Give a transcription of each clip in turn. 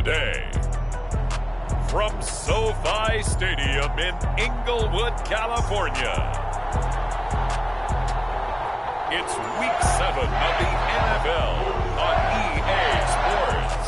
today. From SoFi Stadium in Inglewood, California, it's Week 7 of the NFL on EA Sports.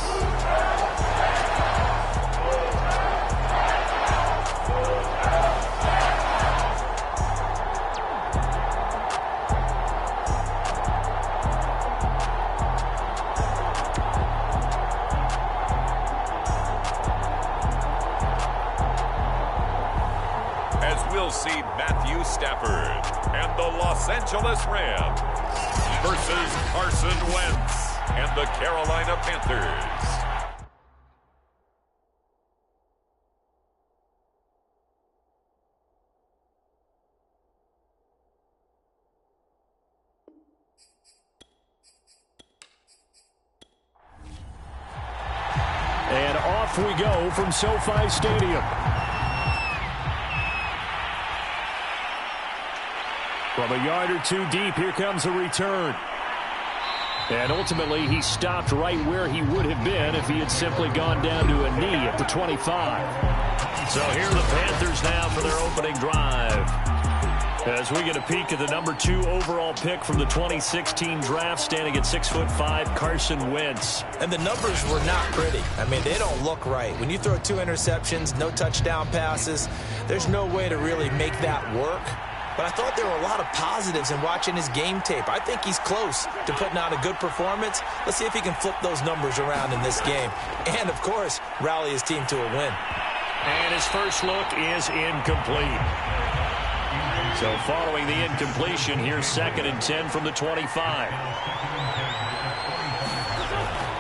We'll see Matthew Stafford and the Los Angeles Rams versus Carson Wentz and the Carolina Panthers. And off we go from SoFi Stadium. From a yard or two deep, here comes a return. And ultimately, he stopped right where he would have been if he had simply gone down to a knee at the 25. So here are the Panthers now for their opening drive. As we get a peek at the number 2 overall pick from the 2016 draft, standing at 6'5", Carson Wentz. And the numbers were not pretty. I mean, they don't look right. When you throw 2 interceptions, no touchdown passes, there's no way to really make that work. But I thought there were a lot of positives in watching his game tape. I think he's close to putting out a good performance. Let's see if he can flip those numbers around in this game. And, of course, rally his team to a win. And his first look is incomplete. So following the incompletion, here's 2nd and 10 from the 25.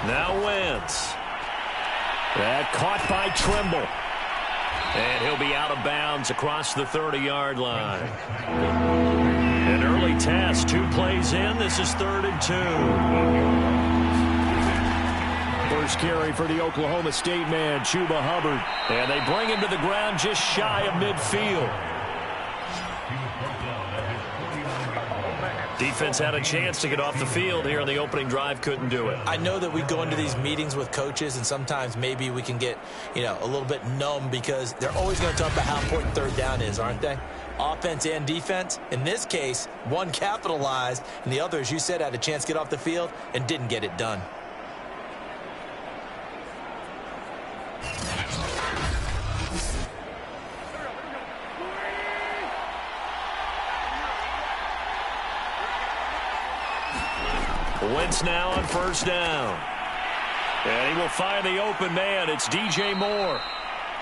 Now Wentz. That caught by Trimble. And he'll be out of bounds across the 30-yard line. An early test, 2 plays in. This is 3rd and 2. First carry for the Oklahoma State man, Chuba Hubbard. And they bring him to the ground just shy of midfield. Defense had a chance to get off the field here on the opening drive, couldn't do it. I know that we go into these meetings with coaches, and sometimes maybe we can get, a little bit numb because they're always going to talk about how important 3rd down is, aren't they? Offense and defense. In this case, one capitalized, and the other, as you said, had a chance to get off the field and didn't get it done. Wentz now on 1st down. And he will find the open man. It's DJ Moore.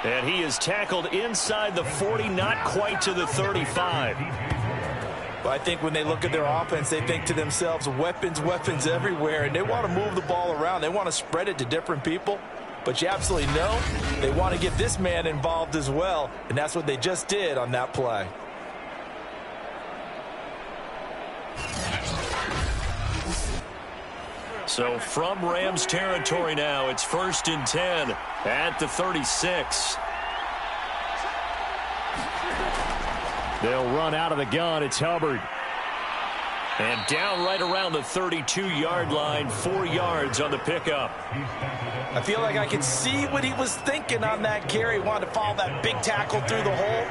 And he is tackled inside the 40, not quite to the 35. Well, I think when they look at their offense, they think to themselves, weapons, weapons everywhere. And they want to move the ball around. They want to spread it to different people. But you absolutely know they want to get this man involved as well. And that's what they just did on that play. So from Rams territory now, it's 1st and 10 at the 36. They'll run out of the gun. It's Hubbard. And down right around the 32-yard line, 4 yards on the pickup. I feel like I can see what he was thinking on that carry. Wanted to follow that big tackle through the hole.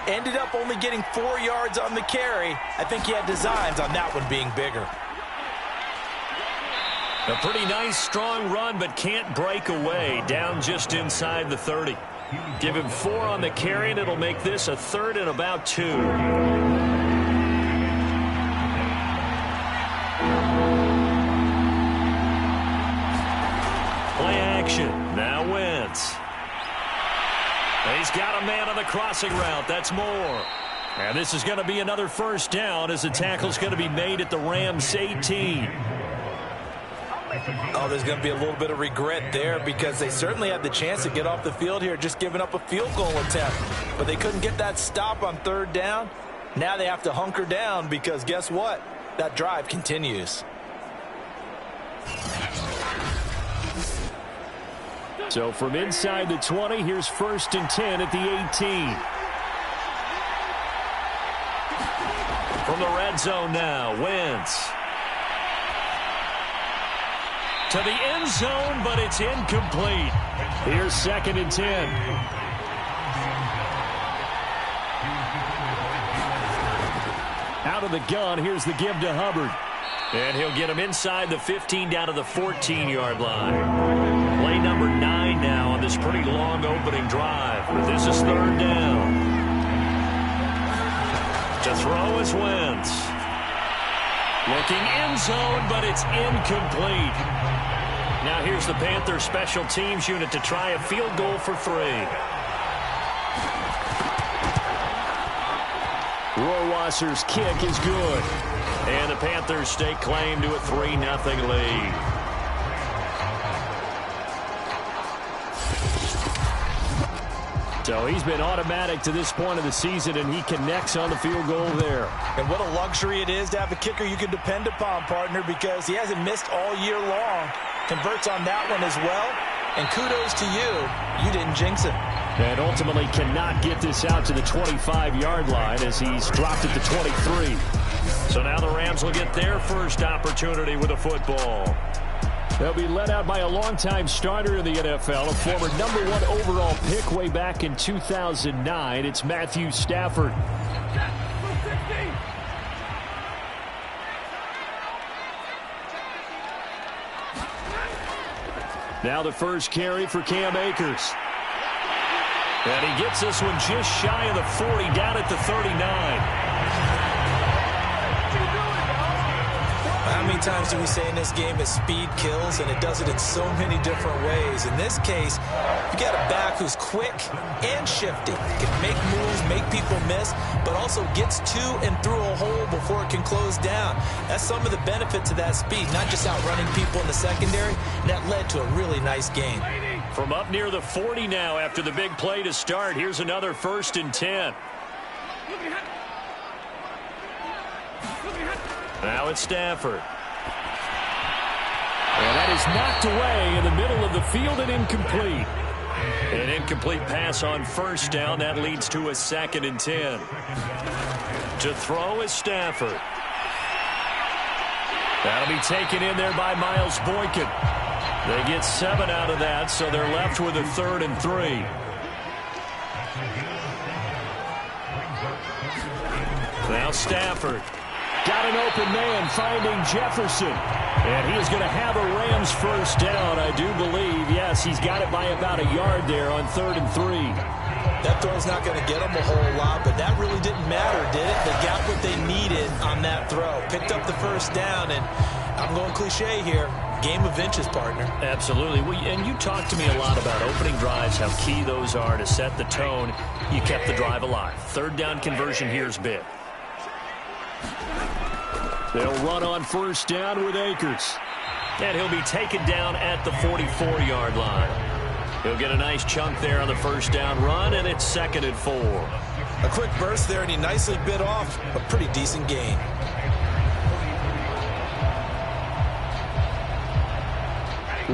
Ended up only getting 4 yards on the carry. I think he had designs on that one being bigger. A pretty nice, strong run, but can't break away. Down just inside the 30. Give him 4 on the carry, and it'll make this a 3rd and about 2. Play action. Now Wentz. He's got a man on the crossing route. That's Moore. And this is going to be another 1st down as the tackle's going to be made at the Rams 18. Oh, there's going to be a little bit of regret there because they certainly had the chance to get off the field here, just giving up a field goal attempt. But they couldn't get that stop on 3rd down. Now they have to hunker down because guess what? That drive continues. So from inside the 20, here's 1st and 10 at the 18. From the red zone now, Wentz. to the end zone, but it's incomplete. Here's 2nd and 10. Out of the gun, here's the give to Hubbard. And he'll get him inside the 15 down to the 14-yard line. Play number 9 now on this pretty long opening drive. But this is 3rd down. To throw is Wentz. Looking end zone, but it's incomplete. Now here's the Panthers special teams unit to try a field goal for 3. Rohrwasser's kick is good. And the Panthers stake claim to a 3-0 lead. So he's been automatic to this point of the season, and he connects on the field goal there. And what a luxury it is to have a kicker you can depend upon, partner, because he hasn't missed all year long. Converts on that one as well. And kudos to you. You didn't jinx it. And ultimately cannot get this out to the 25-yard line as he's dropped it to 23. So now the Rams will get their first opportunity with a football. They'll be led out by a longtime starter in the NFL, a former #1 overall pick way back in 2009. It's Matthew Stafford. Now the first carry for Cam Akers. And he gets this one just shy of the 40, down at the 39. How many times do we say in this game that speed kills, and it does it in so many different ways? In this case, you got a back who's quick and shifty. Can make moves, make people miss, but also gets to and through a hole before it can close down. That's some of the benefits of that speed, not just outrunning people in the secondary. And that led to a really nice game. From up near the 40 now after the big play to start, here's another 1st and 10. Now it's Stafford. And that is knocked away in the middle of the field and incomplete. An incomplete pass on 1st down. That leads to a 2nd and 10. To throw is Stafford. That'll be taken in there by Miles Boykin. They get 7 out of that, so they're left with a 3rd and 3. Now Stafford. Got an open man finding Jefferson. And he is going to have a Rams first down, I do believe. Yes, he's got it by about a yard there on 3rd and 3. That throw's not going to get them a whole lot, but that really didn't matter, did it? They got what they needed on that throw. Picked up the first down, and I'm going cliche here. Game of inches, partner. Absolutely. And you talked to me a lot about opening drives, how key those are to set the tone. You kept the drive alive. 3rd down conversion here is big. They'll run on 1st down with Akers. And he'll be taken down at the 44-yard line. He'll get a nice chunk there on the 1st down run, and it's 2nd and 4. A quick burst there, and he nicely bit off a pretty decent gain.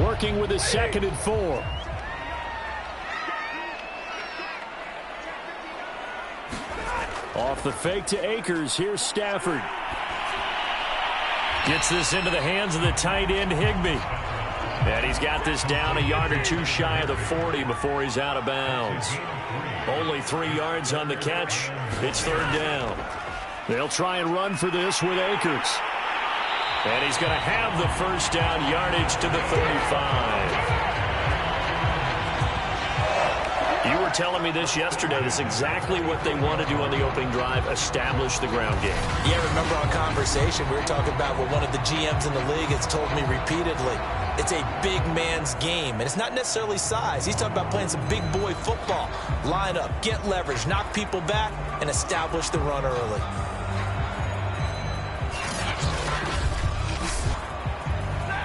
Working with a 2nd and 4. Off the fake to Akers. Here's Stafford. Gets this into the hands of the tight end, Higbee. And he's got this down a yard or 2 shy of the 40 before he's out of bounds. Only 3 yards on the catch. It's 3rd down. They'll try and run for this with Akers. And he's going to have the first down yardage to the 35. You were telling me this yesterday. This is exactly what they want to do on the opening drive, establish the ground game. Yeah, remember our conversation, we were talking about what one of the GMs in the league has told me repeatedly. It's a big man's game, and it's not necessarily size. He's talking about playing some big boy football. Line up, get leverage, knock people back, and establish the run early.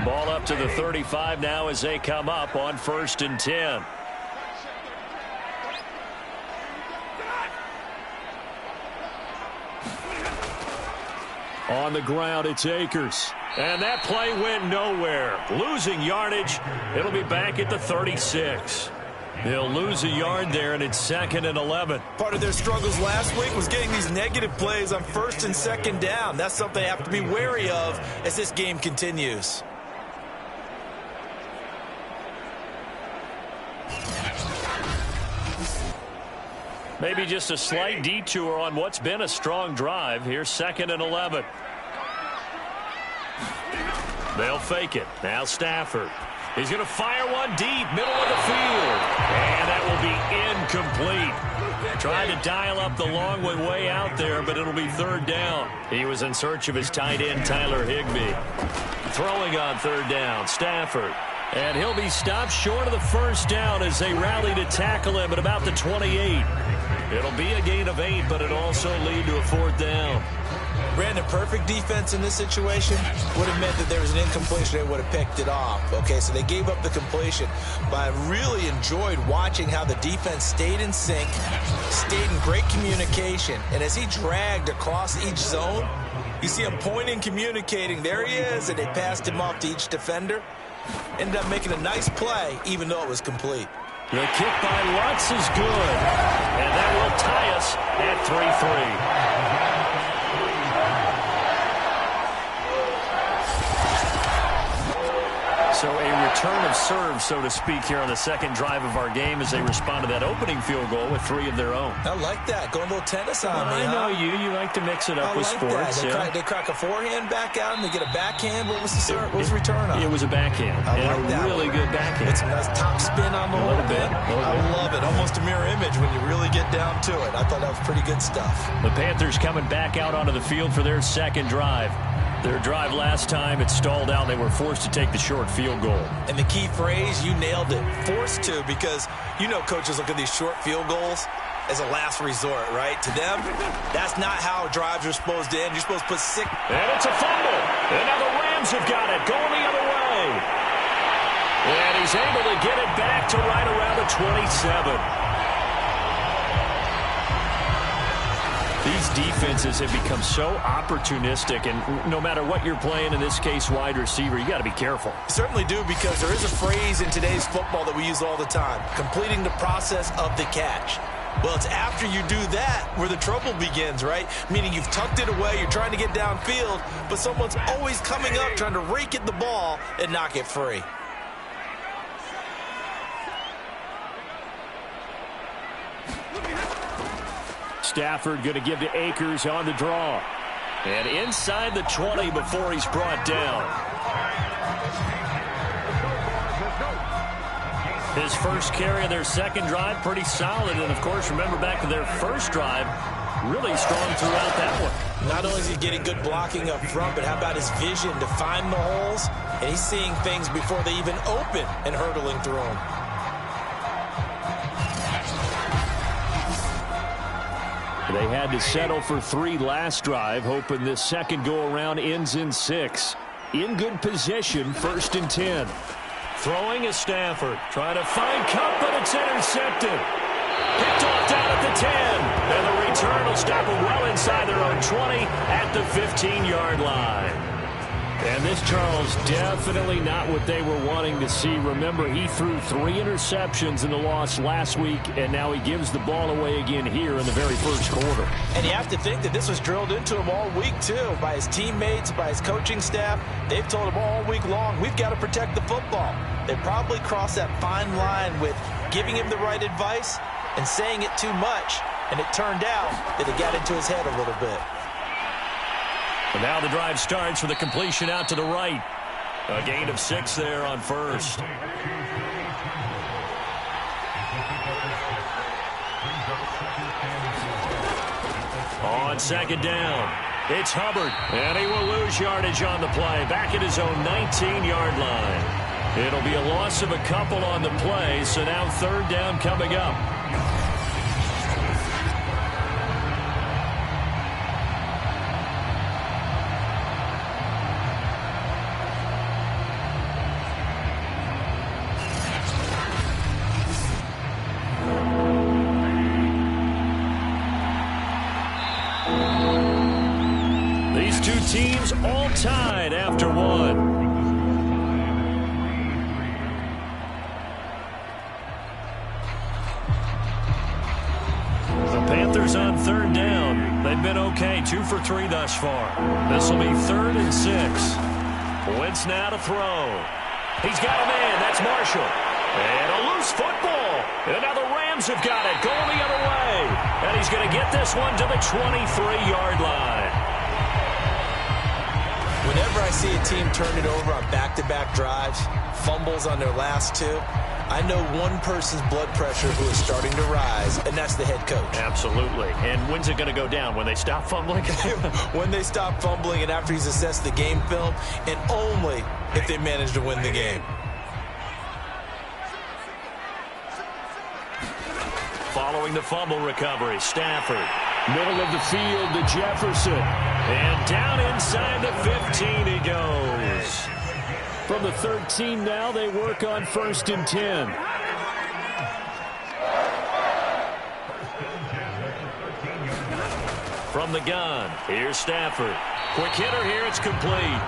Ball up to the 35 now as they come up on 1st and 10. On the ground, it's Akers. And that play went nowhere. Losing yardage. It'll be back at the 36. They'll lose a yard there, and it's 2nd and 11. Part of their struggles last week was getting these negative plays on 1st and 2nd down. That's something they have to be wary of as this game continues. Maybe just a slight detour on what's been a strong drive. Here's 2nd and 11. They'll fake it. Now Stafford. He's going to fire one deep, middle of the field. And that will be incomplete. Trying to dial up the long way out there, but it'll be 3rd down. He was in search of his tight end, Tyler Higbee. Throwing on 3rd down, Stafford. And he'll be stopped short of the 1st down as they rally to tackle him at about the 28. It'll be a gain of 8, but it'll also lead to a 4th down. Brandon, perfect defense in this situation would have meant that there was an incompletion. They would have picked it off. Okay, so they gave up the completion. But I really enjoyed watching how the defense stayed in sync, stayed in great communication. And as he dragged across each zone, you see him pointing, communicating. There he is, and they passed him off to each defender. Ended up making a nice play, even though it was complete. The kick by Lutz is good. And that will tie us at 3-3. So a return of serve, so to speak, here on the 2nd drive of our game as they respond to that opening field goal with 3 of their own. I like that. Going a little tennis on me, I know you. You like to mix it up with sports. They crack a forehand back out and they get a backhand. What was the serve? What was the return on? It was a backhand. I like that. Really good backhand. It's a nice top spin on the whole bit. I love it. Almost a mirror image when you really get down to it. I thought that was pretty good stuff. The Panthers coming back out onto the field for their 2nd drive. Their drive last time, it stalled out. They were forced to take the short field goal. And the key phrase, you nailed it. Forced to, because you know coaches look at these short field goals as a last resort, right? To them, that's not how drives are supposed to end. You're supposed to put 6. And it's a fumble. And now the Rams have got it, going the other way. And he's able to get it back to right around the 27. These defenses have become so opportunistic, and no matter what you're playing, in this case wide receiver, you got to be careful. You certainly do, because there is a phrase in today's football that we use all the time, completing the process of the catch. Well, it's after you do that where the trouble begins, right? Meaning you've tucked it away, you're trying to get downfield, but someone's always coming up trying to rake at the ball and knock it free. Stafford going to give to Akers on the draw. And inside the 20 before he's brought down. His first carry of their 2nd drive, pretty solid. And, of course, remember back to their 1st drive, really strong throughout that one. Not only is he getting good blocking up front, but how about his vision to find the holes? And he's seeing things before they even open and hurtling through them. They had to settle for 3 last drive, hoping this 2nd go-around ends in 6. In good position, 1st and 10. Throwing is Stafford. Trying to find Cup, but it's intercepted. Picked off down at the 10. And the return will stop them well inside their own 20 at the 15-yard line. And this, Charles, definitely not what they were wanting to see. Remember, he threw 3 interceptions in the loss last week, and now he gives the ball away again here in the very 1st quarter. And you have to think that this was drilled into him all week, too, by his teammates, by his coaching staff. They've told him all week long, we've got to protect the football. They probably crossed that fine line with giving him the right advice and saying it too much, and it turned out that it got into his head a little bit. And now the drive starts with a completion out to the right. A gain of 6 there on 1st. On 2nd down, it's Hubbard. And he will lose yardage on the play. Back at his own 19-yard line. It'll be a loss of a couple on the play, so now 3rd down coming up. Teams all tied after 1. The Panthers on 3rd down. They've been okay, 2 for 3 thus far. This will be 3rd and 6. Wentz now to throw. He's got a man. That's Marshall. And a loose football. And now the Rams have got it, going the other way. And he's going to get this one to the 23-yard line. Whenever I see a team turn it over on back-to-back drives, fumbles on their last two, I know one person's blood pressure who is starting to rise, and that's the head coach. Absolutely. And when's it going to go down? When they stop fumbling? When they stop fumbling and after he's assessed the game film, and only if they manage to win the game. Following the fumble recovery, Stafford. Middle of the field to Jefferson. And down inside the 15 he goes. From the 13 now, they work on 1st and 10. From the gun, here's Stafford. Quick hitter here, it's complete.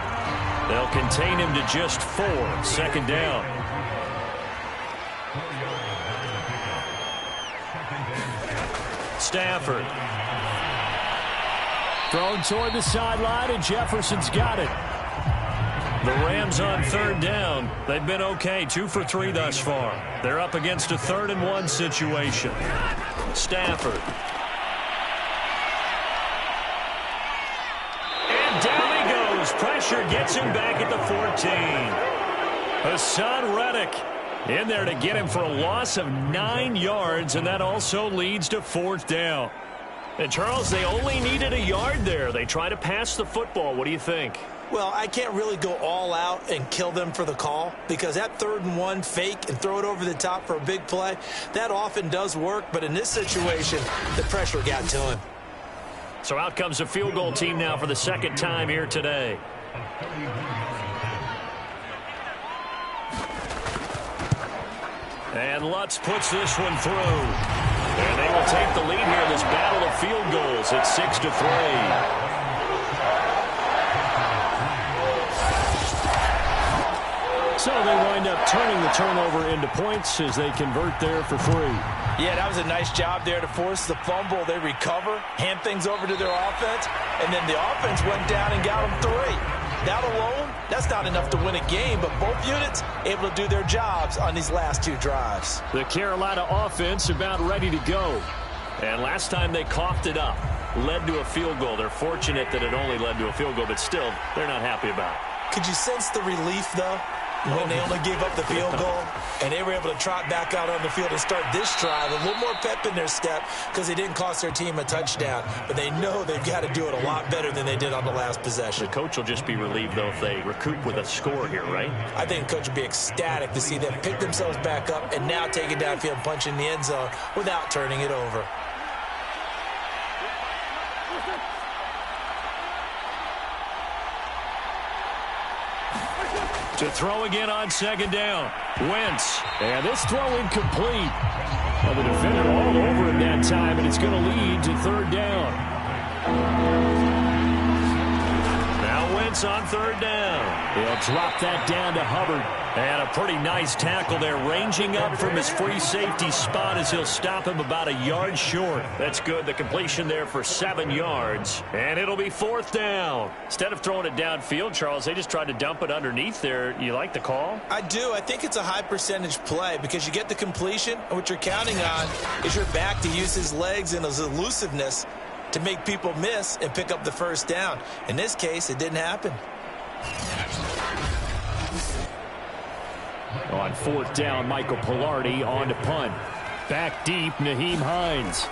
They'll contain him to just 4. 2nd down. Stafford. Thrown toward the sideline, and Jefferson's got it. The Rams on 3rd down. They've been okay, 2 for 3 thus far. They're up against a 3rd and 1 situation. Stafford. And down he goes. Pressure gets him back at the 14. Hassan Reddick in there to get him for a loss of 9 yards, and that also leads to 4th down. And, Charles, they only needed a yard there. They try to pass the football. What do you think? Well, I can't really go all out and kill them for the call because that 3rd and 1 fake and throw it over the top for a big play, that often does work. But in this situation, the pressure got to him. So out comes the field goal team now for the 2nd time here today. And Lutz puts this one through. And they will take the lead here in this battle of field goals. It's 6-3. So they wind up turning the turnover into points as they convert there for 3. Yeah, that was a nice job there to force the fumble. They recover, hand things over to their offense, and then the offense went down and got them 3. That alone, that's not enough to win a game, but both units able to do their jobs on these last 2 drives. The Carolina offense about ready to go. And last time they coughed it up, led to a field goal. They're fortunate that it only led to a field goal, but still, they're not happy about it. Could you sense the relief, though, when they only gave up the field goal and they were able to trot back out on the field and start this drive? A little more pep in their step because they didn't cost their team a touchdown, but they know they've got to do it a lot better than they did on the last possession. The coach will just be relieved, though, if they recoup with a score here, right? I think the coach would be ecstatic to see them pick themselves back up and now take it downfield and punch in the end zone without turning it over. To throw again on 2nd down. Wentz. And this throw incomplete. Well, the defender all over him that time, and it's going to lead to 3rd down. Now Wentz on 3rd down. He'll drop that down to Hubbard. And a pretty nice tackle there, ranging up from his free safety spot as he'll stop him about a yard short. That's good. The completion there for 7 yards. And it'll be 4th down. Instead of throwing it downfield, Charles, they just tried to dump it underneath there. You like the call? I do. I think it's a high percentage play because you get the completion, and what you're counting on is your back to use his legs and his elusiveness to make people miss and pick up the 1st down. In this case, it didn't happen. On 4th down, Michael Pilardi on to punt. Back deep, Nyheim Hines.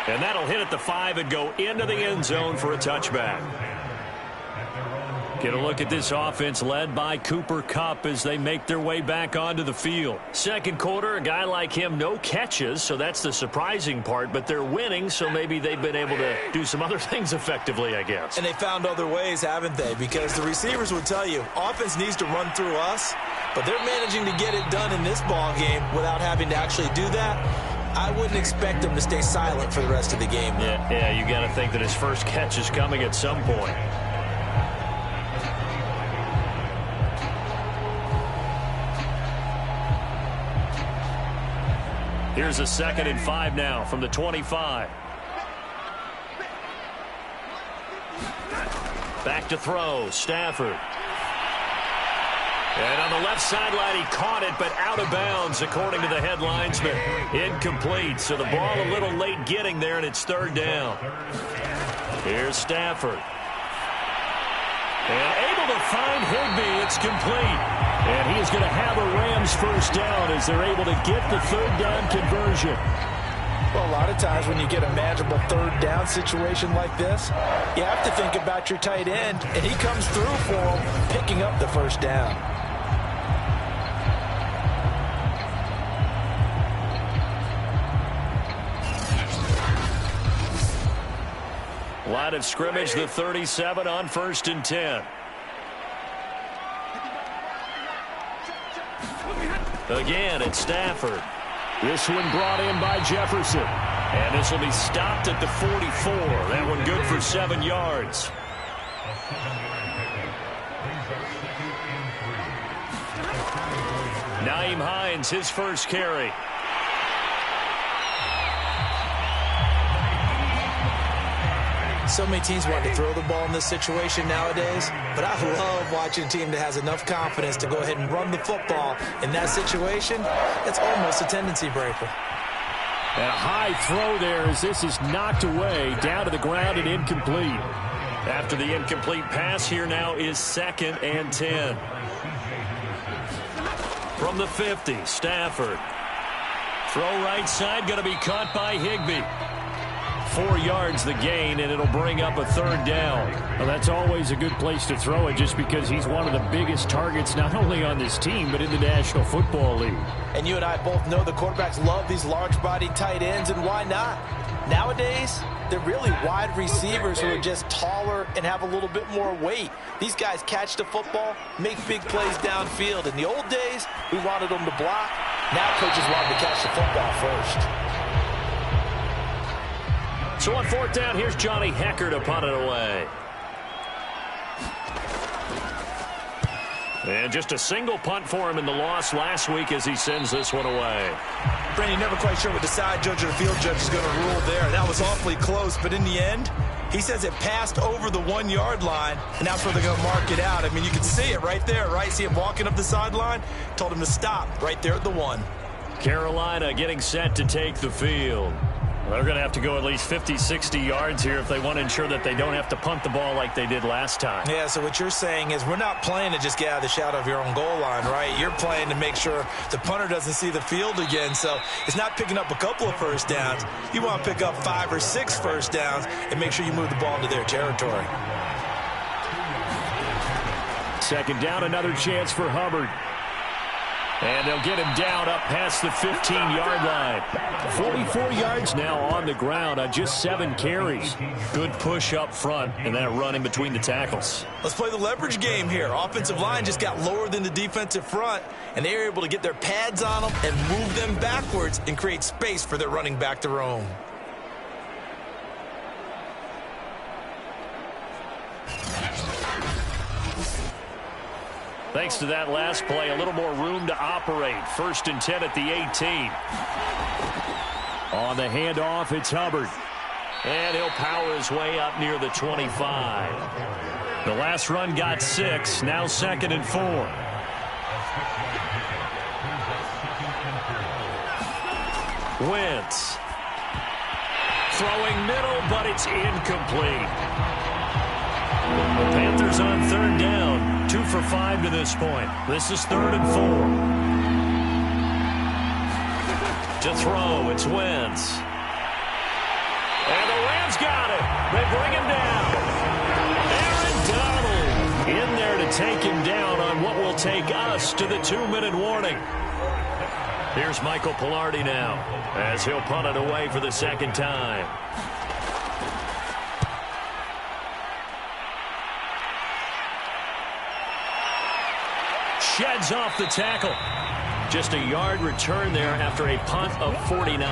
And that'll hit at the 5 and go into the end zone for a touchback. Get a look at this offense led by Cooper Kupp as they make their way back onto the field. 2nd quarter, a guy like him, no catches, so that's the surprising part, but they're winning, so maybe they've been able to do some other things effectively, I guess. And they found other ways, haven't they? Because the receivers would tell you, offense needs to run through us, but they're managing to get it done in this ball game without having to actually do that. I wouldn't expect them to stay silent for the rest of the game. Yeah, you got to think that his first catch is coming at some point. Here's a 2nd and 5 now from the 25. Back to throw, Stafford. And on the left sideline, he caught it, but out of bounds, according to the head linesman. Incomplete, so the ball a little late getting there, and it's third down. Here's Stafford. And able to find Higbee. It's complete. And he is going to have a Rams first down as they're able to get the third down conversion. Well, a lot of times when you get a manageable third down situation like this, you have to think about your tight end, and he comes through for him, picking up the first down. Line of scrimmage, the 37 on 1st and 10. Again, it's Stafford. This one brought in by Jefferson. And this will be stopped at the 44. That one good for 7 yards. Nyheim Hines, his first carry. So many teams want to throw the ball in this situation nowadays, but I love watching a team that has enough confidence to go ahead and run the football. In that situation, it's almost a tendency breaker. And a high throw there as this is knocked away, down to the ground and incomplete. After the incomplete pass, here now is 2nd and 10. From the 50, Stafford. Throw right side, going to be caught by Higbee. 4 yards the gain, and it'll bring up a third down. Well, that's always a good place to throw it just because he's one of the biggest targets not only on this team but in the National Football League. And you and I both know the quarterbacks love these large-bodied tight ends, and why not? Nowadays, they're really wide receivers who are just taller and have a little bit more weight. These guys catch the football, make big plays downfield. In the old days, we wanted them to block. Now coaches want them to catch the football first. So on 4th down, here's Johnny Hecker to punt it away. And just a single punt for him in the loss last week as he sends this one away. Brandon, never quite sure what the side judge or the field judge is going to rule there. That was awfully close, but in the end, he says it passed over the 1 yard line, and that's where they're going to mark it out. I mean, you can see it right there, right? See him walking up the sideline? Told him to stop right there at the 1. Carolina getting set to take the field. They're going to have to go at least 50, 60 yards here if they want to ensure that they don't have to punt the ball like they did last time. Yeah, so what you're saying is we're not playing to just get out of the shadow of your own goal line, right? You're playing to make sure the punter doesn't see the field again. So it's not picking up a couple of first downs. You want to pick up 5 or 6 first downs and make sure you move the ball into their territory. 2nd down, another chance for Hubbard. And they'll get him down up past the 15-yard line. 44 yards now on the ground on just 7 carries. Good push up front and that run in between the tackles. Let's play the leverage game here. Offensive line just got lower than the defensive front, and they were able to get their pads on them and move them backwards and create space for their running back to roam. Thanks to that last play, a little more room to operate. 1st and 10 at the 18. On the handoff, it's Hubbard. And he'll power his way up near the 25. The last run got 6. Now 2nd and 4. Wentz. Throwing middle, but it's incomplete. The Panthers on 3rd down. 2 for 5 to this point. This is 3rd and 4. To throw, it's Wentz. And the Rams got it. They bring him down. Aaron Donald in there to take him down on what will take us to the 2-minute warning. Here's Michael Pilardi now as he'll punt it away for the 2nd time. Sheds off the tackle. Just a yard return there after a punt of 49.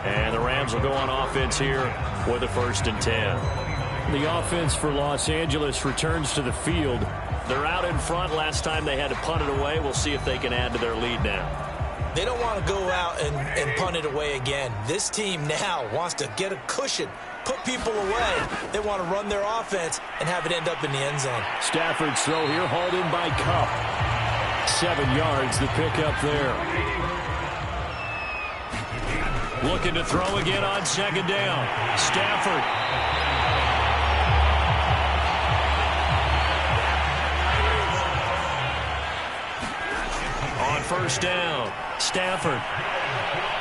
And the Rams will go on offense here with a 1st and 10. The offense for Los Angeles returns to the field. They're out in front. Last time they had to punt it away. We'll see if they can add to their lead now. They don't want to go out and punt it away again. This team now wants to get a cushion put people away. They want to run their offense and have it end up in the end zone. Stafford's throw here hauled in by Cup. 7 yards, the pickup there. Looking to throw again on second down. Stafford. On first down, Stafford.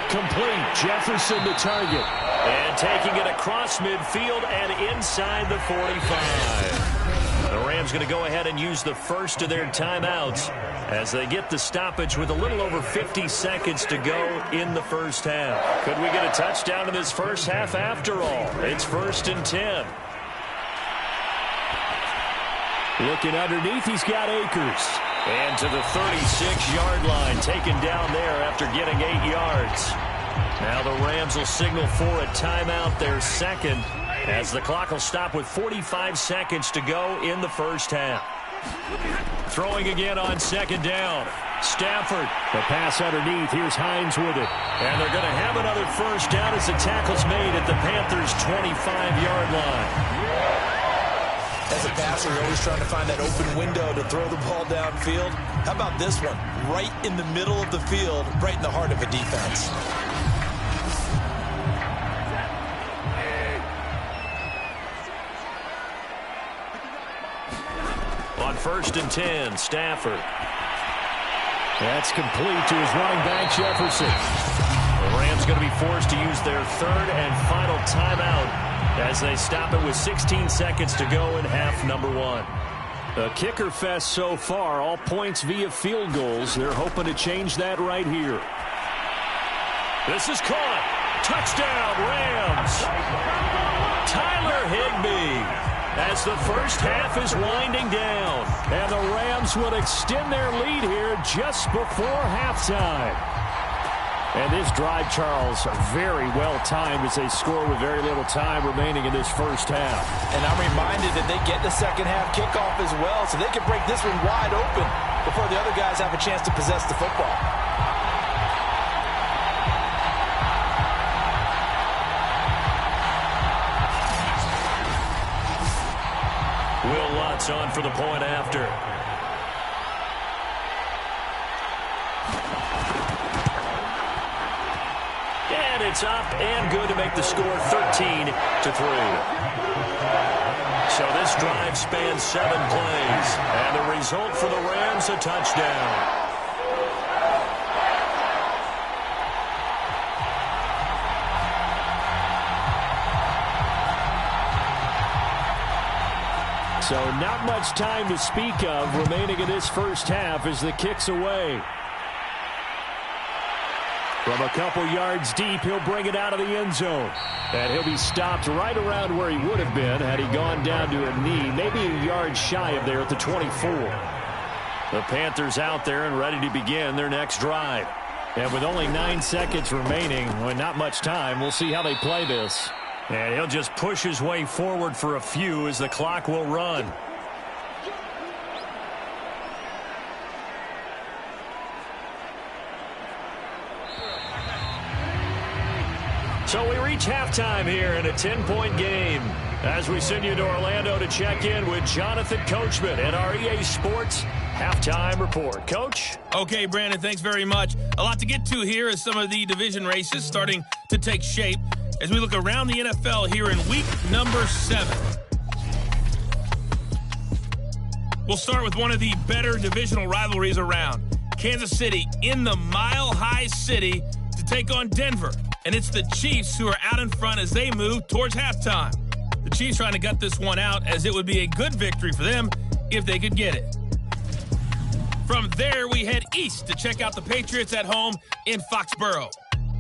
Complete. Jefferson the target. And taking it across midfield and inside the 45. The Rams going to go ahead and use the first of their timeouts as they get the stoppage with a little over 50 seconds to go in the first half. Could we get a touchdown in this first half after all? It's 1st and 10. Looking underneath, he's got Akers. And to the 36-yard line, taken down there after getting 8 yards. Now the Rams will signal for a timeout, their second, as the clock will stop with 45 seconds to go in the first half. Throwing again on second down. Stafford. The pass underneath. Here's Hines with it. And they're going to have another first down as the tackle's made at the Panthers' 25-yard line. As a passer, you're always trying to find that open window to throw the ball downfield. How about this one? Right in the middle of the field, right in the heart of a defense. On 1st and 10, Stafford. That's complete to his running back, Jefferson. The Rams going to be forced to use their third and final timeout as they stop it with 16 seconds to go in half number 1. A kicker fest so far, all points via field goals. They're hoping to change that right here. This is caught. Touchdown, Rams. Tyler Higbee. As the first half is winding down. And the Rams would extend their lead here just before halftime. And this drive, Charles, very well timed as they score with very little time remaining in this first half. And I'm reminded that they get the second half kickoff as well, so they can break this one wide open before the other guys have a chance to possess the football. Will Lutz on for the point after. And it's up and good to make the score 13-3. So this drive spans 7 plays. And the result for the Rams, a touchdown. So not much time to speak of remaining in this first half as the kick's away. From a couple yards deep, he'll bring it out of the end zone. And he'll be stopped right around where he would have been had he gone down to a knee, maybe a yard shy of there at the 24. The Panthers out there and ready to begin their next drive. And with only 9 seconds remaining, well, not much time, we'll see how they play this. And he'll just push his way forward for a few as the clock will run. So we reach halftime here in a 10-point game as we send you to Orlando to check in with Jonathan Coachman at our EA Sports Halftime Report. Coach? Okay, Brandon, thanks very much. A lot to get to here as some of the division races starting to take shape as we look around the NFL here in week number 7. We'll start with one of the better divisional rivalries around. Kansas City in the Mile High City to take on Denver. And it's the Chiefs who are out in front as they move towards halftime. The Chiefs trying to gut this one out as it would be a good victory for them if they could get it. From there, we head east to check out the Patriots at home in Foxborough.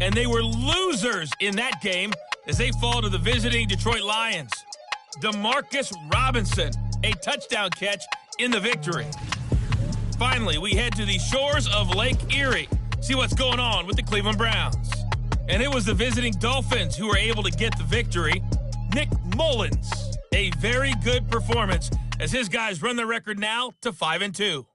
And they were losers in that game as they fall to the visiting Detroit Lions. Demarcus Robinson, a touchdown catch in the victory. Finally, we head to the shores of Lake Erie, see what's going on with the Cleveland Browns. And it was the visiting Dolphins who were able to get the victory. Nick Mullins, a very good performance as his guys run the record now to 5-2.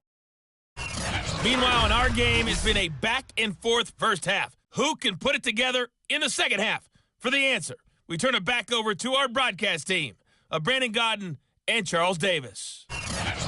Meanwhile, in our game, it's been a back-and-forth first half. Who can put it together in the second half? For the answer, we turn it back over to our broadcast team of Brandon Godden and Charles Davis.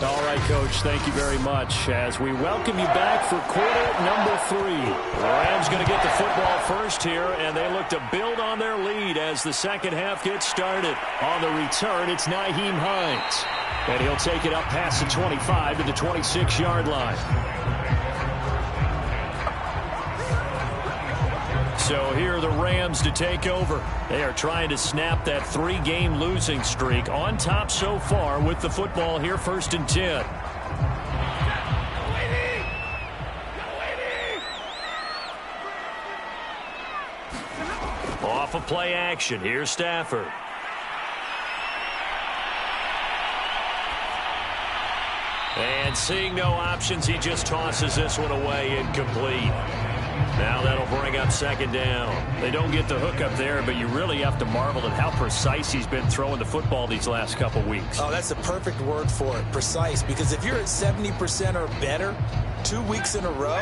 All right, Coach, thank you very much. As we welcome you back for quarter number 3. The Rams going to get the football first here, and they look to build on their lead as the second half gets started. On the return, it's Nyheim Hines, and he'll take it up past the 25 to the 26-yard line. So here are the Rams to take over. They are trying to snap that 3-game losing streak. On top so far with the football here, 1st and 10. Off of play action. Here's Stafford. And seeing no options, he just tosses this one away, incomplete. Now that'll bring up 2nd down. They don't get the hook up there, but you really have to marvel at how precise he's been throwing the football these last couple weeks. Oh, that's the perfect word for it, precise. Because if you're at 70% or better 2 weeks in a row,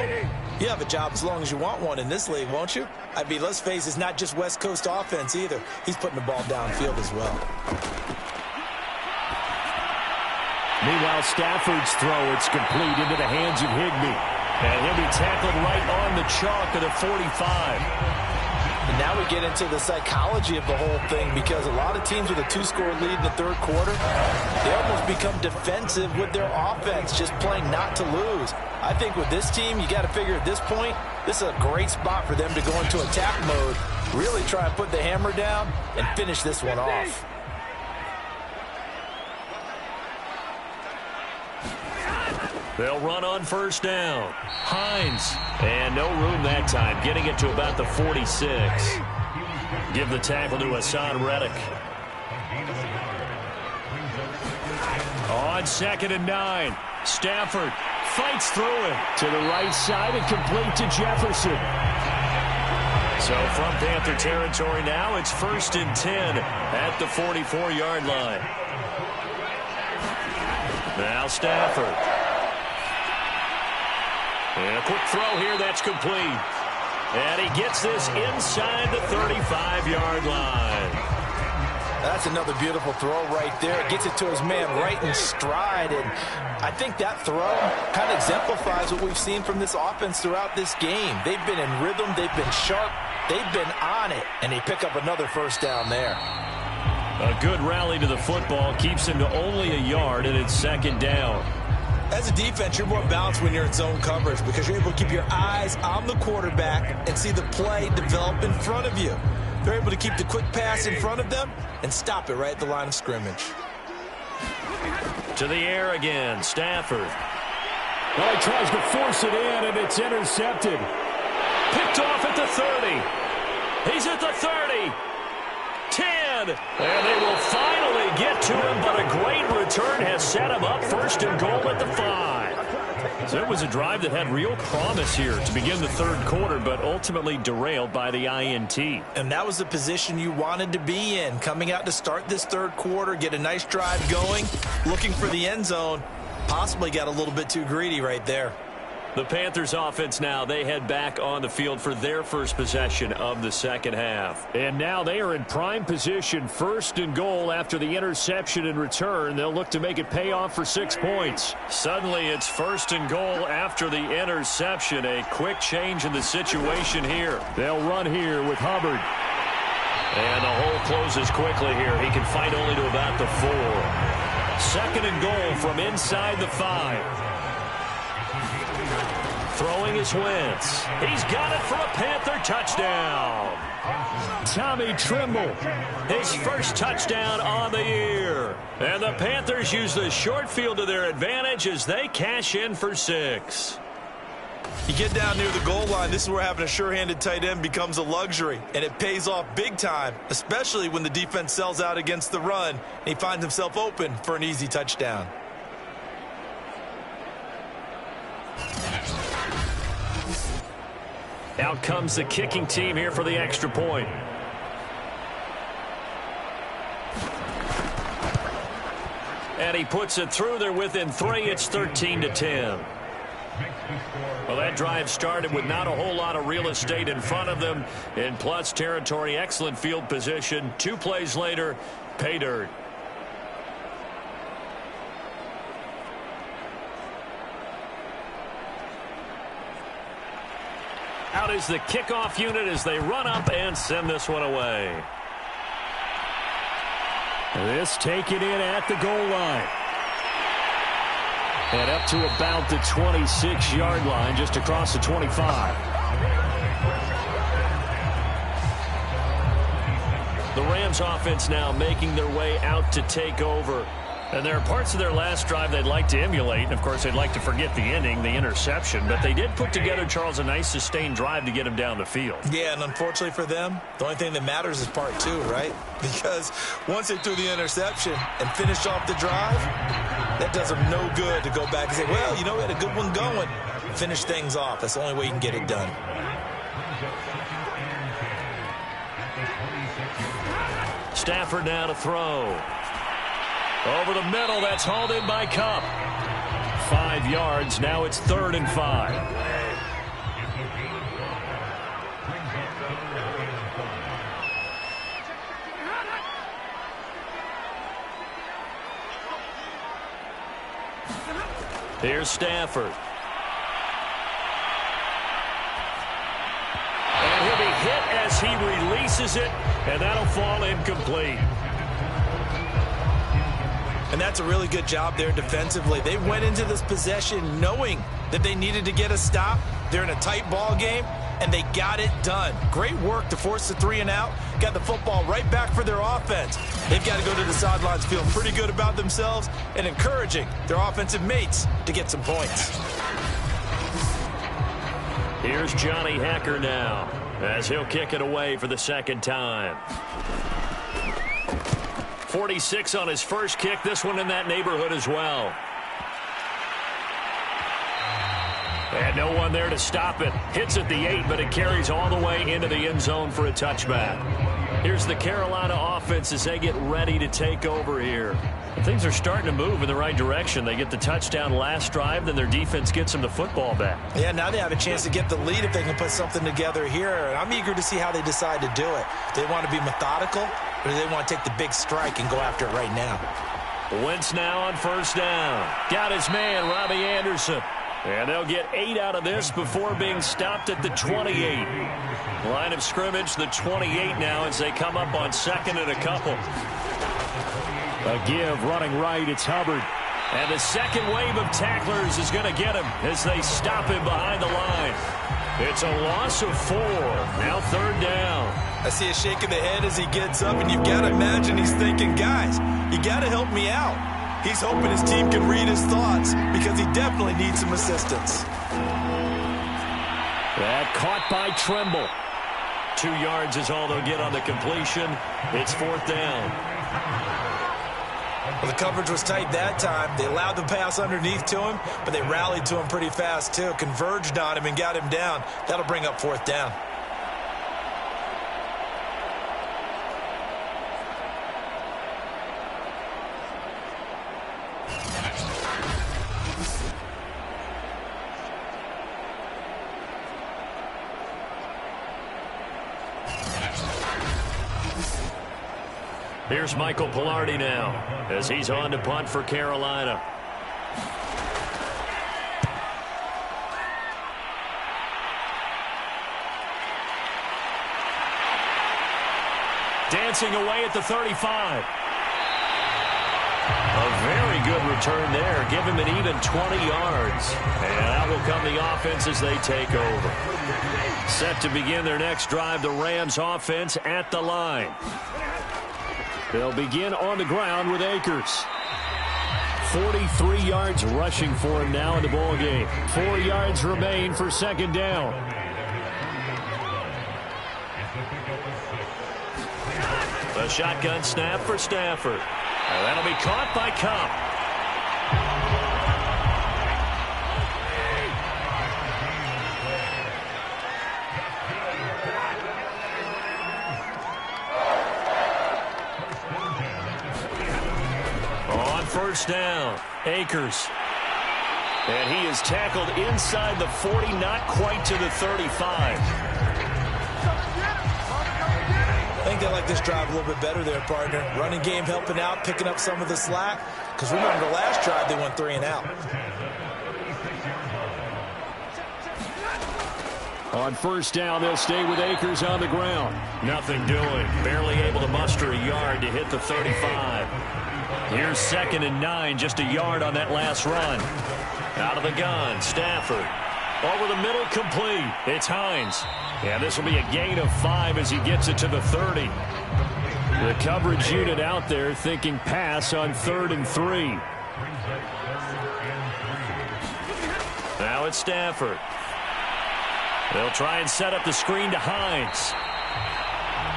you have a job as long as you want one in this league, won't you? I mean, let's face it, it's not just West Coast offense either. He's putting the ball downfield as well. Meanwhile, Stafford's throw, it's complete into the hands of Higbee. And he'll be tackled right on the chalk of the 45. And now we get into the psychology of the whole thing, because a lot of teams with a 2-score lead in the third quarter, they almost become defensive with their offense, just playing not to lose. I think with this team, you got to figure at this point, this is a great spot for them to go into attack mode, really try and put the hammer down and finish this one off. They'll run on 1st down. Hines. And no room that time, getting it to about the 46. Give the tackle to Hassan Reddick. On 2nd and 9. Stafford fights through it to the right side and complete to Jefferson. So from Panther territory now, it's 1st and 10 at the 44-yard line. Now Stafford. And a quick throw here, that's complete. And he gets this inside the 35-yard line. That's another beautiful throw right there. Gets it to his man right in stride. And I think that throw kind of exemplifies what we've seen from this offense throughout this game. They've been in rhythm. They've been sharp. They've been on it. And they pick up another 1st down there. A good rally to the football keeps him to only a yard, and it's 2nd down. As a defense, you're more balanced when you're in zone coverage because you're able to keep your eyes on the quarterback and see the play develop in front of you. They're able to keep the quick pass in front of them and stop it right at the line of scrimmage. To the air again, Stafford. Well, he tries to force it in, and it's intercepted. Picked off at the 30. He's at the 30. 10. And they will finally get to him, but a great return has set him up 1st and goal at the 5. So it was a drive that had real promise here to begin the third quarter, but ultimately derailed by the INT. And that was the position you wanted to be in, coming out to start this third quarter, get a nice drive going, looking for the end zone. Possibly got a little bit too greedy right there. The Panthers offense now, they head back on the field for their first possession of the second half. And now they are in prime position, 1st and goal after the interception and return. They'll look to make it pay off for 6 points. Suddenly it's 1st and goal after the interception. A quick change in the situation here. They'll run here with Hubbard. And the hole closes quickly here. He can fight only to about the 4. 2nd and goal from inside the 5. Throwing is Wentz. He's got it for a Panther touchdown. Tommy Tremble. His first touchdown on the year. And the Panthers use the short field to their advantage as they cash in for 6. You get down near the goal line, this is where having a sure-handed tight end becomes a luxury, and it pays off big time, especially when the defense sells out against the run, and he finds himself open for an easy touchdown. Out comes the kicking team here for the extra point. And he puts it through. They're within 3. It's 13-10. Well, that drive started with not a whole lot of real estate in front of them. In plus territory, excellent field position. 2 plays later, pay dirt. Out is the kickoff unit as they run up and send this one away. This taken in at the goal line. And up to about the 26-yard line, just across the 25. The Rams offense now making their way out to take over. And there are parts of their last drive they'd like to emulate. And, of course, they'd like to forget the ending, the interception. But they did put together, Charles, a nice sustained drive to get him down the field. Yeah, and unfortunately for them, the only thing that matters is part 2, right? Because once they threw the interception and finished off the drive, that does them no good to go back and say, well, you know, we had a good one going. Finish things off. That's the only way you can get it done. Stafford now to throw. Over the middle, that's hauled in by Kupp. 5 yards, now it's 3rd and 5. Here's Stafford. And he'll be hit as he releases it, and that'll fall incomplete. And that's a really good job there defensively. They went into this possession knowing that they needed to get a stop. They're in a tight ball game, and they got it done. Great work to force the 3 and out. Got the football right back for their offense. They've got to go to the sidelines feeling pretty good about themselves and encouraging their offensive mates to get some points. Here's Johnny Hacker now as he'll kick it away for the 2nd time. 46 on his first kick. This one in that neighborhood as well. And no one there to stop it. Hits at the 8, but it carries all the way into the end zone for a touchback. Here's the Carolina offense as they get ready to take over here. Things are starting to move in the right direction. They get the touchdown last drive, then their defense gets them the football back. Yeah, now they have a chance to get the lead if they can put something together here. And I'm eager to see how they decide to do it. Do they want to be methodical, or do they want to take the big strike and go after it right now? Wentz now on 1st down. Got his man, Robbie Anderson. And they'll get 8 out of this before being stopped at the 28. Line of scrimmage, the 28 now as they come up on 2nd and a couple. A give running right, it's Hubbard. And the second wave of tacklers is going to get him as they stop him behind the line. It's a loss of 4. Now 3rd down. I see a shake of the head as he gets up, and you've got to imagine he's thinking, guys, you got to help me out. He's hoping his team can read his thoughts because he definitely needs some assistance. That caught by Tremble. 2 yards is all they'll get on the completion. It's 4th down. Well, the coverage was tight that time. They allowed the pass underneath to him, but they rallied to him pretty fast, too. Converged on him and got him down. That'll bring up 4th down. Here's Michael Pilardi now as he's on to punt for Carolina. Dancing away at the 35. A very good return there. Give him an even 20 yards. And out will come the offense as they take over. Set to begin their next drive, the Rams offense at the line. They'll begin on the ground with Akers. 43 yards rushing for him now in the ball game. 4 yards remain for 2nd down. The shotgun snap for Stafford. And that'll be caught by Kupp. On 1st down, Akers. And he is tackled inside the 40, not quite to the 35. I think they like this drive a little bit better there, partner. Running game helping out, picking up some of the slack. Because remember, the last drive, they went 3 and out. On first down, they'll stay with Akers on the ground. Nothing doing. Barely able to muster a yard to hit the 35. Here's 2nd and 9, just a yard on that last run. Out of the gun, Stafford. Over the middle, complete. It's Hines. And this will be a gain of 5 as he gets it to the 30. The coverage unit out there thinking pass on 3rd and 3. Now it's Stafford. They'll try and set up the screen to Hines.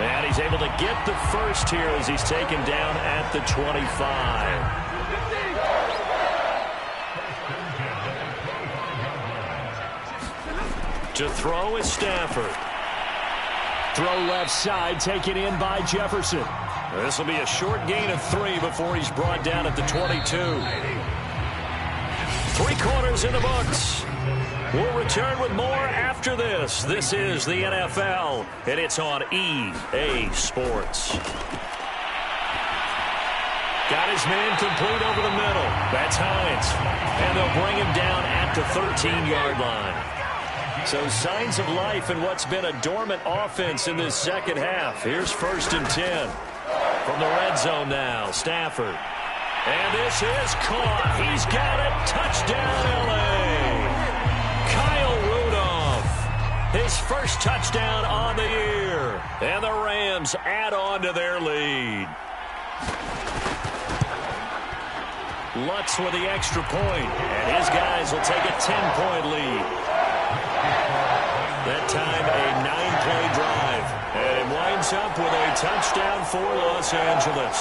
And he's able to get the first here as he's taken down at the 25. To throw is Stafford. Throw left side, taken in by Jefferson. This will be a short gain of 3 before he's brought down at the 22. 3 quarters in the books. We'll return with more after this. This is the NFL, and it's on EA Sports. Got his man complete over the middle. That's Hines. And they'll bring him down at the 13-yard line. So signs of life in what's been a dormant offense in this second half. Here's 1st and 10. From the red zone now, Stafford. And this is caught. He's got it. Touchdown, L.A. Kyle Rudolph. His first touchdown on the year. And the Rams add on to their lead. Lutz with the extra point. And his guys will take a 10-point lead. That time a 9-play drive. And it winds up with a touchdown for Los Angeles.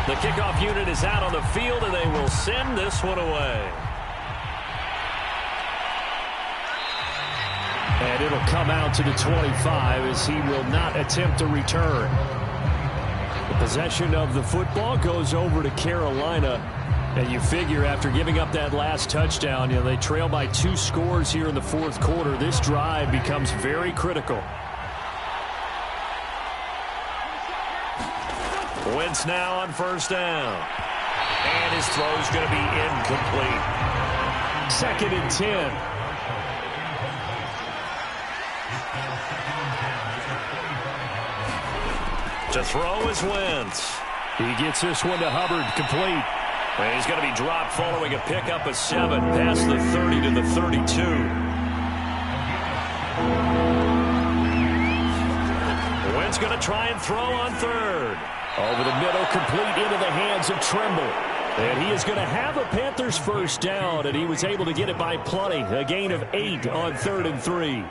The kickoff unit is out on the field, and they will send this one away. And it'll come out to the 25 as he will not attempt a return. The possession of the football goes over to Carolina. And you figure after giving up that last touchdown, they trail by 2 scores here in the 4th quarter. This drive becomes very critical. Wentz now on first down. And his throw's going to be incomplete. 2nd and 10. To throw is Wentz. He gets this one to Hubbard, complete. And he's going to be dropped following a pickup of 7 past the 30 to the 32. Wentz going to try and throw on 3rd. Over the middle, complete into the hands of Trimble. And he is going to have a Panthers first down, and he was able to get it by plenty. A gain of 8 on 3rd and 3.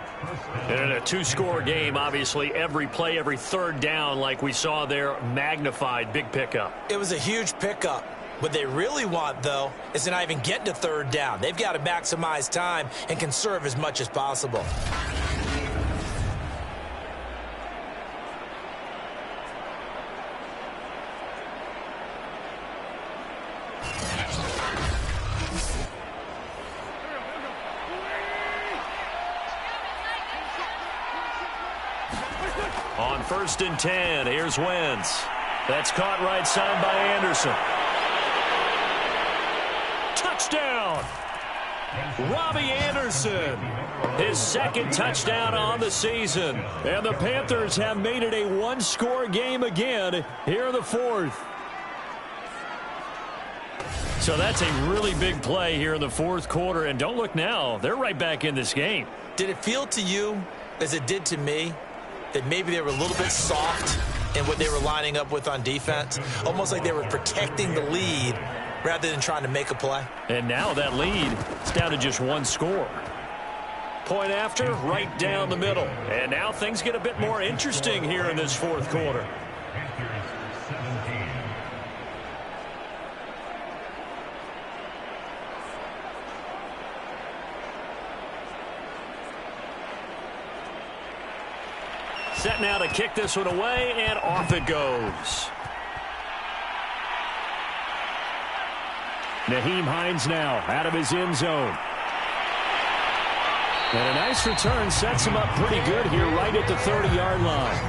And in a 2-score game, obviously, every play, every 3rd down, like we saw there, magnified. Big pickup. It was a huge pickup. What they really want, though, is to not even get to 3rd down. They've got to maximize time and conserve as much as possible. On 1st and 10, here's Wentz. That's caught right side by Anderson. Touchdown! Robbie Anderson. His 2nd touchdown on the season. And the Panthers have made it a 1-score game again here in the 4th. So that's a really big play here in the 4th quarter. And don't look now, they're right back in this game. Did it feel to you, as it did to me, that maybe they were a little bit soft in what they were lining up with on defense? Almost like they were protecting the lead rather than trying to make a play. And now that lead is down to just 1 score. Point after, right down the middle. And now things get a bit more interesting here in this 4th quarter. Set now to kick this one away, and off it goes. Nyheim Hines now out of his end zone. And a nice return sets him up pretty good here right at the 30-yard line.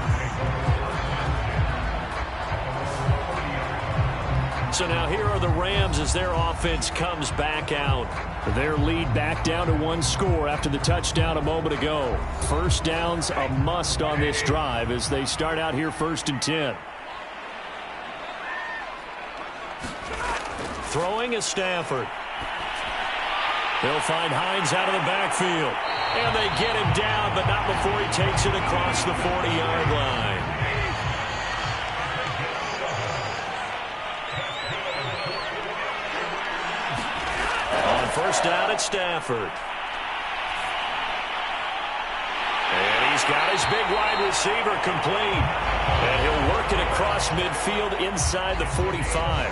So now here are the Rams as their offense comes back out. Their lead back down to one score after the touchdown a moment ago. First down's a must on this drive as they start out here 1st and 10. Throwing is Stafford. They'll find Hines out of the backfield. And they get him down, but not before he takes it across the 40-yard line. On first down, it's Stafford. And he's got his big wide receiver complete. And he'll work it across midfield inside the 45.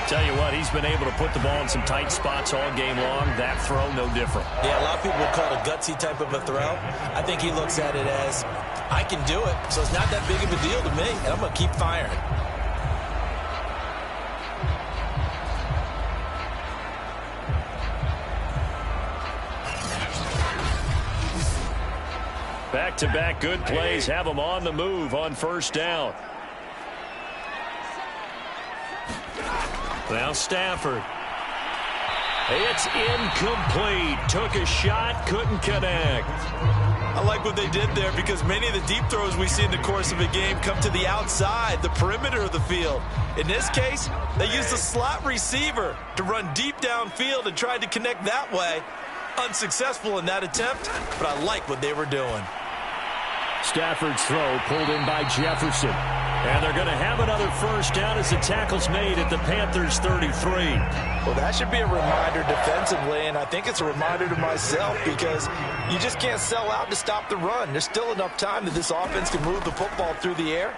Tell you what, he's been able to put the ball in some tight spots all game long. That throw, no different. Yeah, a lot of people would call it a gutsy type of a throw. I think he looks at it as, I can do it, so it's not that big of a deal to me, and I'm going to keep firing. Back-to-back good plays have them on the move on first down. Now Stafford. It's incomplete. Took a shot, couldn't connect. I like what they did there because many of the deep throws we see in the course of a game come to the outside, the perimeter of the field. In this case, they used a slot receiver to run deep downfield and tried to connect that way. Unsuccessful in that attempt, but I like what they were doing. Stafford's throw pulled in by Jefferson. And they're going to have another first down as the tackle's made at the Panthers' 33. Well, that should be a reminder defensively, and I think it's a reminder to myself because you just can't sell out to stop the run. There's still enough time that this offense can move the football through the air,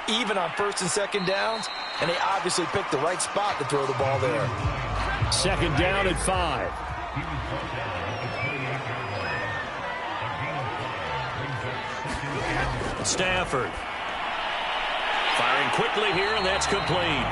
even on first and second downs, and they obviously picked the right spot to throw the ball there. Second down at 5. Stafford. Firing quickly here, and that's complete.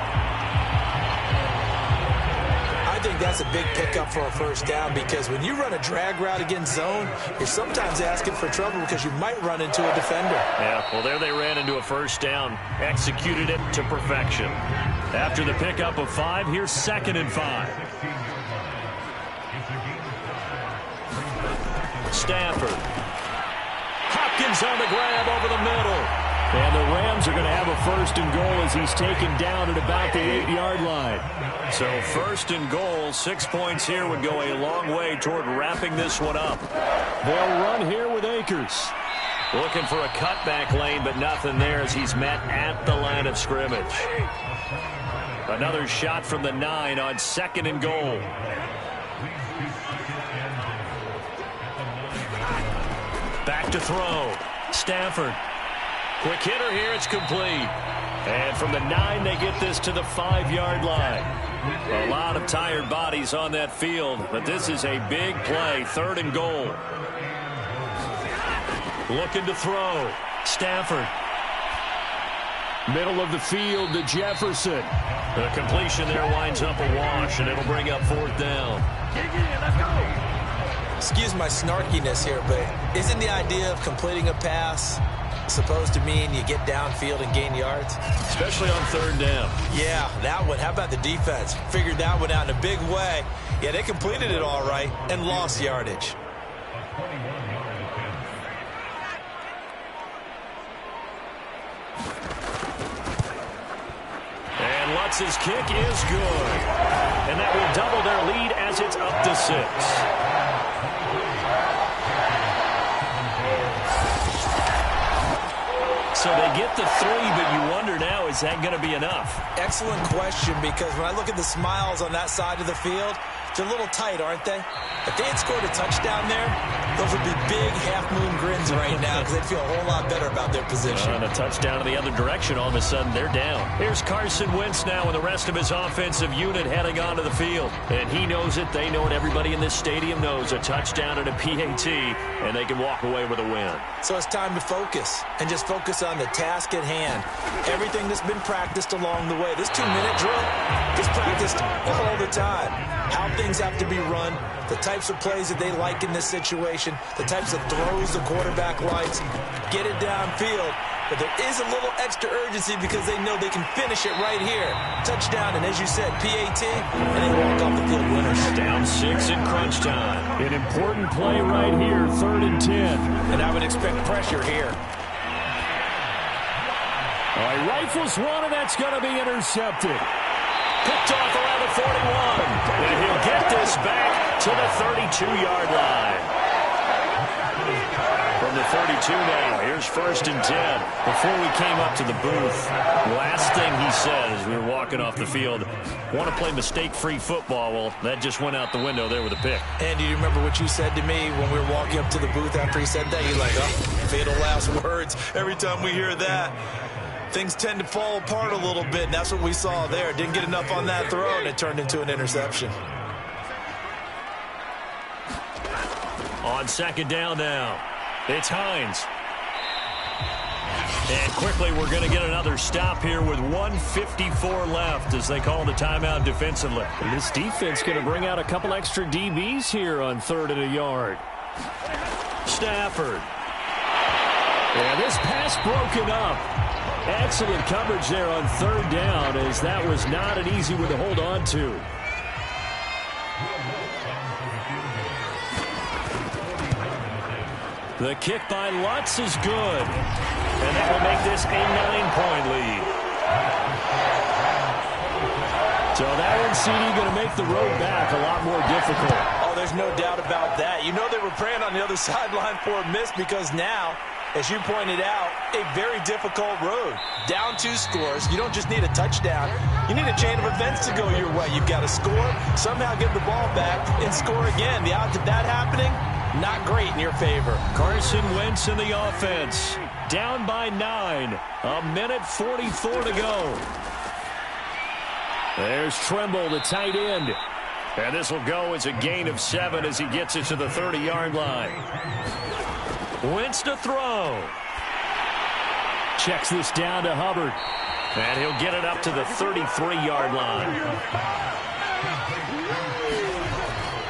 I think that's a big pickup for a first down because when you run a drag route against zone, you're sometimes asking for trouble because you might run into a defender. Yeah, well, there they ran into a first down. Executed it to perfection. After the pickup of 5, here's 2nd and 5. Stafford. Hopkins on the grab over the middle. And the Rams are going to have a 1st and goal as he's taken down at about the 8-yard line. So 1st and goal, 6 points here would go a long way toward wrapping this one up. They'll run here with Akers. Looking for a cutback lane, but nothing there as he's met at the line of scrimmage. Another shot from the 9 on 2nd and goal. Back to throw. Stafford. Quick hitter here, it's complete. And from the 9, they get this to the 5-yard line. A lot of tired bodies on that field, but this is a big play, 3rd and goal. Looking to throw. Stafford. Middle of the field to Jefferson. The completion there winds up a wash, and it'll bring up 4th down. Let's go. Excuse my snarkiness here, but isn't the idea of completing a pass supposed to mean you get downfield and gain yards? Especially on 3rd down. Yeah, that one. How about the defense? Figured that one out in a big way. Yeah, they completed it all right and lost yardage. And Lutz's kick is good. And that will double their lead as it's up to 6. So they get the 3, but you wonder now, is that going to be enough? Excellent question, because when I look at the smiles on that side of the field, they're a little tight, aren't they? If they had scored a touchdown there, Those would be big half-moon grins right now because they'd feel a whole lot better about their position. And a touchdown in the other direction, all of a sudden they're down. Here's Carson Wentz now and the rest of his offensive unit heading onto the field. And he knows it, they know it, everybody in this stadium knows a touchdown and a PAT, and they can walk away with a win. So it's time to focus, and just focus on the task at hand. Everything that's been practiced along the way. This 2-minute drill is practiced all the time. How things have to be run, the types of plays that they like in this situation, the types of throws the quarterback likes, get it downfield. But there is a little extra urgency because they know they can finish it right here. Touchdown, and as you said, PAT, and they walk off the field winners. Down 6 in crunch time. An important play right here, 3rd and 10. And I would expect pressure here. All right, rifles one, and that's going to be intercepted. Picked off around the 41. And he'll get this back to the 32-yard line. From the 32 now, here's 1st and 10. Before we came up to the booth, last thing he said as we were walking off the field, want to play mistake-free football. Well, that just went out the window there with a pick. And do you remember what you said to me when we were walking up to the booth after he said that? You're like, oh, fatal last words. Every time we hear that, things tend to fall apart a little bit, and that's what we saw there. Didn't get enough on that throw, and it turned into an interception. On 2nd down now, it's Hines. And quickly, we're going to get another stop here with 1:54 left as they call the timeout defensively. And this defense going to bring out a couple extra DBs here on 3rd and a yard. Stafford. And this pass broken up. Excellent coverage there on 3rd down, as that was not an easy one to hold on to. The kick by Lutz is good. And that will make this a 9-point lead. So that one, CD, going to make the road back a lot more difficult. Oh, there's no doubt about that. You know they were praying on the other sideline for a miss because now, as you pointed out, a very difficult road. Down 2 scores. You don't just need a touchdown. You need a chain of events to go your way. You've got to score, somehow get the ball back, and score again. The odds of that happening, not great in your favor. Carson Wentz in the offense. Down by 9. 1:44 to go. There's Tremble, the tight end. And this will go as a gain of 7 as he gets it to the 30-yard line. Wentz to throw. Checks this down to Hubbard. And he'll get it up to the 33-yard line.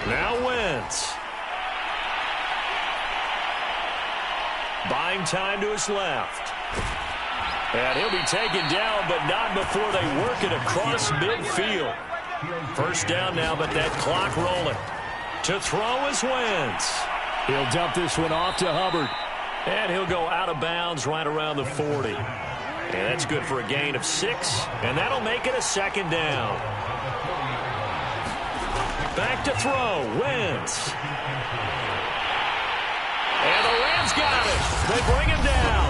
Now Wentz. Buying time to his left. And he'll be taken down, but not before they work it across midfield. 1st down now, but that clock rolling. To throw is Wentz. He'll dump this one off to Hubbard. And he'll go out of bounds right around the 40. And that's good for a gain of 6. And that'll make it a 2nd down. Back to throw. Wentz. And the Rams got it. They bring him down.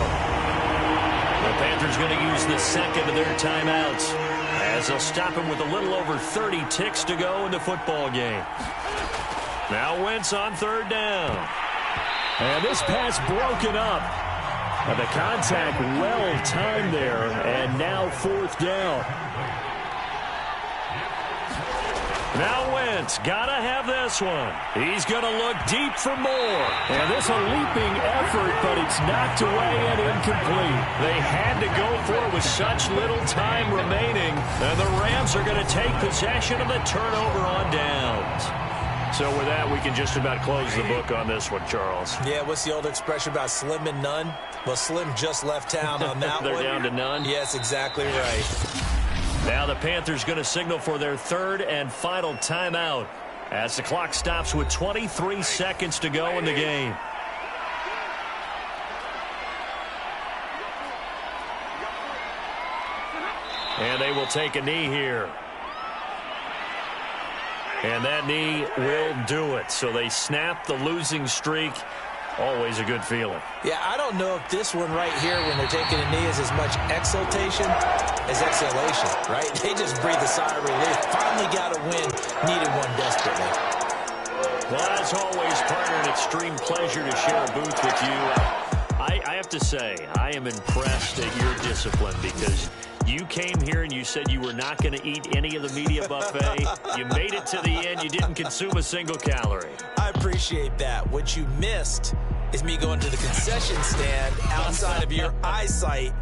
The Panthers going to use the 2nd of their timeouts as they'll stop him with a little over 30 ticks to go in the football game. Now Wentz on 3rd down. And this pass broken up. And the contact well timed there. And now 4th down. Now Wentz, gotta have this one. He's gonna look deep for more. And this a leaping effort, but it's knocked away and incomplete. They had to go for it with such little time remaining. And the Rams are gonna take possession of the turnover on downs. So with that, we can just about close the book on this one, Charles. Yeah, what's the old expression about slim and none? Well, Slim just left town on that They're one. down to none? Yes, exactly right. Now the Panthers going to signal for their 3rd and final timeout as the clock stops with 23 seconds to go in the game. And they will take a knee here. And that knee will do it. So they snap the losing streak. Always a good feeling. Yeah, I don't know if this one right here, when they're taking a knee, is as much exultation as exhalation, right? They just breathe a sigh of relief. Finally got a win. Needed one desperately. Well, as always, partner, an extreme pleasure to share a booth with you. I have to say, I am impressed at your discipline because you came here and you said you were not going to eat any of the media buffet. You made it to the end. You didn't consume a single calorie. I appreciate that. What you missed is me going to the concession stand outside of your eyesight